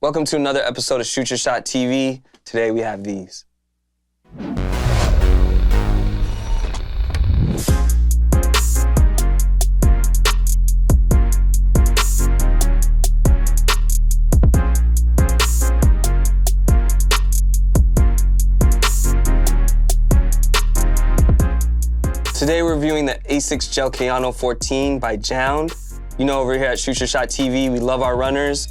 Welcome to another episode of Shoot Your Shot TV. Today we have these. Today we're reviewing the Asics Gel Kayano 14 by JJJJound. You know, over here at Shoot Your Shot TV, we love our runners.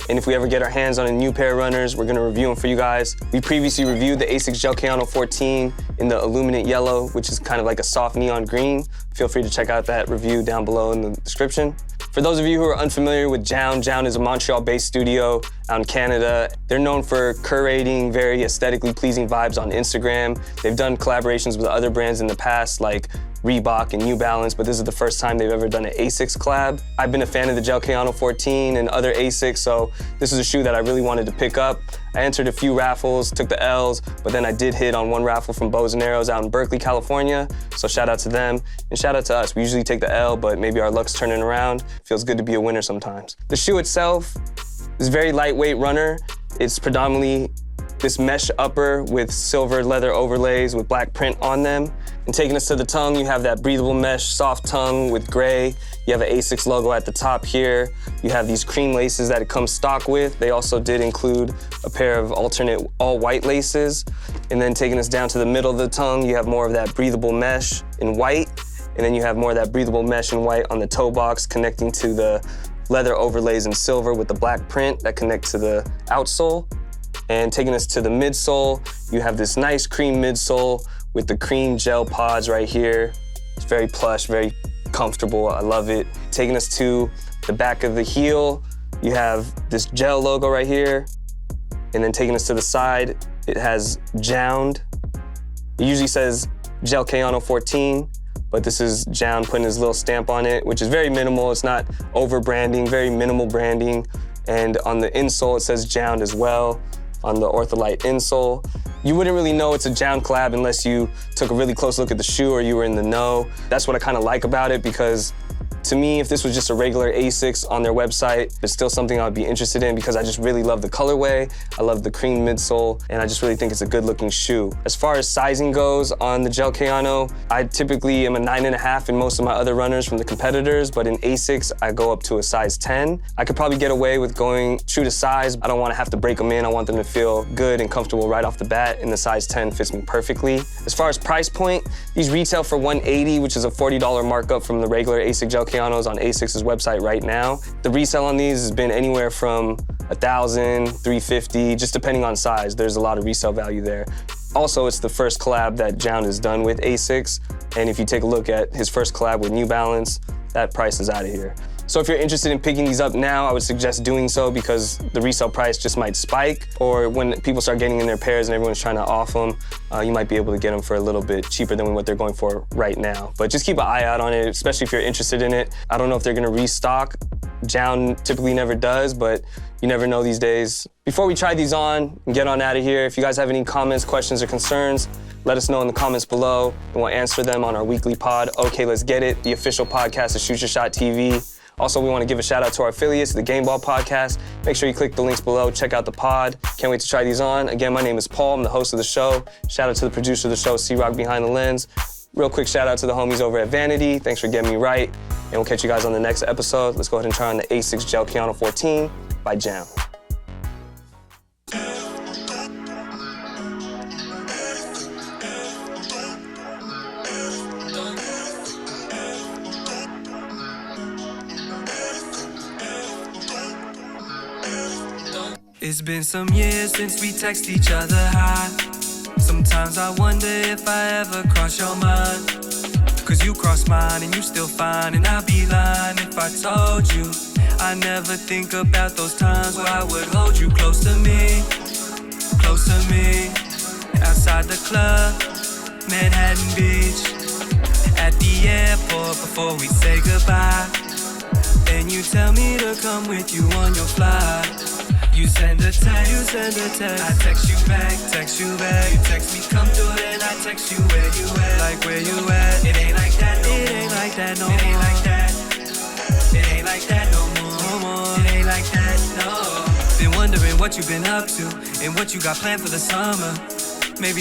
And if we ever get our hands on a new pair of runners, we're gonna review them for you guys. We previously reviewed the Asics Gel Kayano 14 in the illuminate yellow, which is kind of like a soft neon green. Feel free to check out that review down below in the description. For those of you who are unfamiliar with JJJJound is a Montreal-based studio out in Canada. They're known for curating very aesthetically pleasing vibes on Instagram. They've done collaborations with other brands in the past, like Reebok and New Balance, but this is the first time they've ever done an Asics collab. I've been a fan of the Gel Kayano 14 and other Asics, so this is a shoe that I really wanted to pick up. I entered a few raffles, took the L's, but then I did hit on one raffle from Bows and Arrows out in Berkeley, California, so shout out to them, and shout out to us. We usually take the L, but maybe our luck's turning around. Feels good to be a winner sometimes. The shoe itself is a very lightweight runner. It's predominantly this mesh upper with silver leather overlays with black print on them. And taking us to the tongue, you have that breathable mesh soft tongue with gray. You have an Asics logo at the top here. You have these cream laces that it comes stock with. They also did include a pair of alternate all white laces. And then taking us down to the middle of the tongue, you have more of that breathable mesh in white. And then you have more of that breathable mesh in white on the toe box connecting to the leather overlays in silver with the black print that connect to the outsole. And taking us to the midsole, you have this nice cream midsole with the cream gel pods right here. It's very plush, very comfortable, I love it. Taking us to the back of the heel, you have this gel logo right here. And then taking us to the side, it has JJJJound. It usually says Gel Kayano 14, but this is JJJJound putting his little stamp on it, which is very minimal. It's not over branding, very minimal branding. And on the insole, it says JJJJound as well. On the Ortholite insole. You wouldn't really know it's a JJJJound collab unless you took a really close look at the shoe or you were in the know. That's what I kind of like about it, because to me, if this was just a regular Asics on their website, it's still something I'd be interested in because I just really love the colorway, I love the cream midsole, and I just really think it's a good looking shoe. As far as sizing goes on the Gel Kayano, I typically am a 9.5 in most of my other runners from the competitors, but in Asics, I go up to a size 10. I could probably get away with going true to size. I don't want to have to break them in. I want them to feel good and comfortable right off the bat, and the size 10 fits me perfectly. As far as price point, these retail for $180, which is a $40 markup from the regular Asics Gel Kayano's on Asics' website right now. The resale on these has been anywhere from $1,000, $350, just depending on size. There's a lot of resale value there. Also, it's the first collab that JJJJound has done with Asics, and if you take a look at his first collab with New Balance, that price is out of here. So if you're interested in picking these up now, I would suggest doing so because the resale price just might spike, or when people start getting in their pairs and everyone's trying to off them, you might be able to get them for a little bit cheaper than what they're going for right now. But just keep an eye out on it, especially if you're interested in it. I don't know if they're gonna restock. JJJJound typically never does, but you never know these days. Before we try these on and get on out of here, if you guys have any comments, questions, or concerns, let us know in the comments below, and we'll answer them on our weekly pod. Okay, let's get it, the official podcast of Shoot Your Shot TV. Also, we want to give a shout out to our affiliates, the Game Ball Podcast. Make sure you click the links below, check out the pod. Can't wait to try these on. Again, my name is Paul, I'm the host of the show. Shout out to the producer of the show, C-Rock Behind the Lens. Real quick shout out to the homies over at Vanity. Thanks for getting me right. And we'll catch you guys on the next episode. Let's go ahead and try on the Asics Gel Kayano 14 by JJJJound. It's been some years since we text each other high. Sometimes I wonder if I ever cross your mind. Cause you cross mine and you still fine, and I'd be lying if I told you I never think about those times where I would hold you close to me. Outside the club, Manhattan Beach, at the airport before we say goodbye. Then you tell me to come with you on your flight. You send a text, I text you back. You text me, come through, then I text you where you at. Like where you at? It ain't like that no more. It ain't like that no more. It ain't like that. It ain't like that no more. It ain't like that, no. Been wondering what you've been up to and what you got planned for the summer. Maybe